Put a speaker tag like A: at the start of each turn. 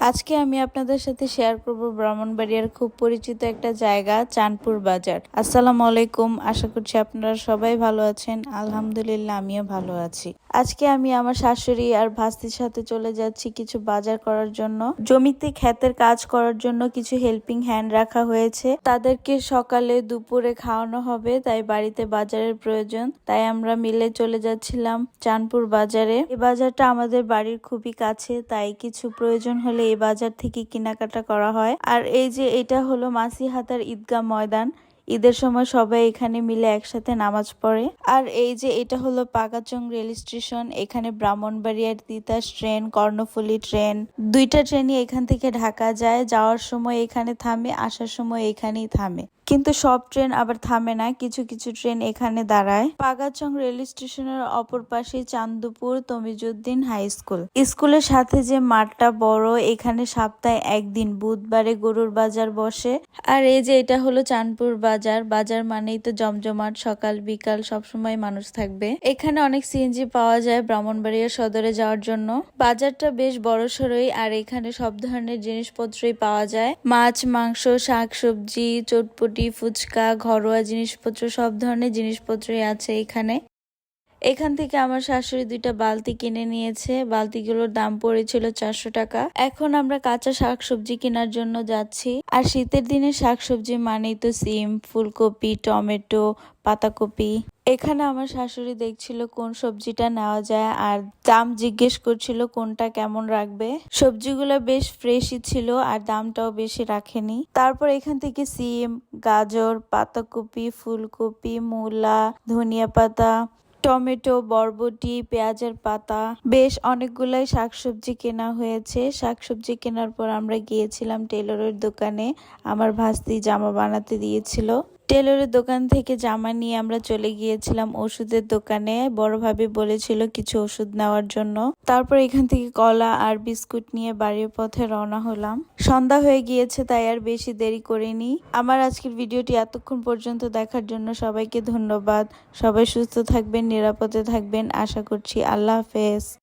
A: আজকে আমি আপনাদের সাথে শেয়ার করব ব্রাহ্মণবাড়িয়ার খুব পরিচিত একটা জায়গা চাঁদপুর বাজার। আসসালামু আলাইকুম, আশা করছি আপনারা সবাই ভালো আছেন। আলহামদুলিল্লাহ আমিও ভালো আছি। আজকে আমি আমার শাশুড়ি আর ভাস্তির সাথে চলে যাচ্ছি কিছু বাজার করার জন্য। জমিতে ক্ষেতের কাজ করার জন্য কিছু হেল্পিং হ্যান্ড রাখা হয়েছে, তাদেরকে সকালে দুপুরে খাওয়ানো হবে, তাই বাড়িতে বাজারের প্রয়োজন। তাই আমরা মিলে চলে যাচ্ছিলাম চাঁদপুর বাজারে। এই বাজারটা আমাদের বাড়ির খুবই কাছে, তাই কিছু প্রয়োজন হলে এই বাজার থেকে কেনাকাটা করা হয়। আর এই যে এটা হলো মাসিহাতার ঈদগাহ ময়দান। ঈদের সময় সবাই এখানে মিলে একসাথে নামাজ পড়ে। আর এই যে এটা হলো পাকাচং রেল স্টেশন। এখানে ব্রাহ্মণবাড়িয়ার তিতাস ট্রেন, কর্ণফুলী ট্রেন, দুইটা ট্রেনই এখান থেকে ঢাকা যায়। যাওয়ার সময় এখানে থামে, আসার সময় এখানেই থামে। কিন্তু সব ট্রেন আবার থামে না, কিছু কিছু ট্রেন এখানে দাঁড়ায়। পাগাচং রেল স্টেশনের অপর পাশে চান্দপুর তমিজুদ্দিন হাই স্কুল। স্কুলের সাথে যে মাঠটা বড়, এখানে সপ্তাহে একদিন বুধবারে গরুর বাজার বসে। আর এই যে এটা হলো চাঁদপুর বাজার। বাজার মানেই তো জমজমাট, সকাল বিকাল সবসময় মানুষ থাকবে। এখানে অনেক সিএনজি পাওয়া যায় ব্রাহ্মণবাড়িয়া সদরে যাওয়ার জন্য। বাজারটা বেশ বড়সড়ই, আর এখানে সব ধরনের জিনিসপত্রই পাওয়া যায়। মাছ, মাংস, শাকসবজি, চটপটি, ফুচকা, ঘরোয়া জিনিসপত্র, সব ধরনের জিনিসপত্রই আছে এখানে। এখান থেকে আমার শাশুড়ি দুইটা বালতি কিনে নিয়েছে। বালতিগুলোর দাম পড়েছিল 400 টাকা। এখন আমরা কাঁচা শাকসবজি কেনার জন্য যাচ্ছি। আর শীতের দিনে শাকসবজি মানেই তো সিম, ফুলকপি, টমেটো, পাতাকপি। এখানে আমার শাশুড়ি দেখছিল কোন সবজিটা নেওয়া যায়, আর দাম জিজ্ঞেস করছিল কোনটা কেমন রাখবে। সবজিগুলো বেশ ফ্রেশই ছিল, আর দামটাও বেশি রাখেনি। তারপর এখান থেকে সিম, গাজর, পাতাকপি, ফুলকপি, মূলা, ধনিয়া পাতা, টমেটো, বরবটি, পেঁয়াজের পাতা, বেশ অনেকগুলাই শাকসবজি কেনা হয়েছে। শাকসবজি কেনার পর আমরা গিয়েছিলাম টেলরের দোকানে। আমার ভাস্তি জামা বানাতে দিয়েছিল। টেলরের দোকান থেকে জামা নিয়ে আমরা চলে গিয়েছিলাম ওষুধের দোকানে। বড় ভাবি বলেছিল কিছু ওষুধ নেওয়ার জন্য। তারপর এখান থেকে কলা আর বিস্কুট নিয়ে বাড়ির পথে রওনা হলাম। সন্ধ্যা হয়ে গিয়েছে, তাই আর বেশি দেরি করিনি। আমার আজকের ভিডিওটি এতক্ষণ পর্যন্ত দেখার জন্য সবাইকে ধন্যবাদ। সবাই সুস্থ থাকবেন, নিরাপদে থাকবেন, আশা করছি। আল্লাহ হাফেজ।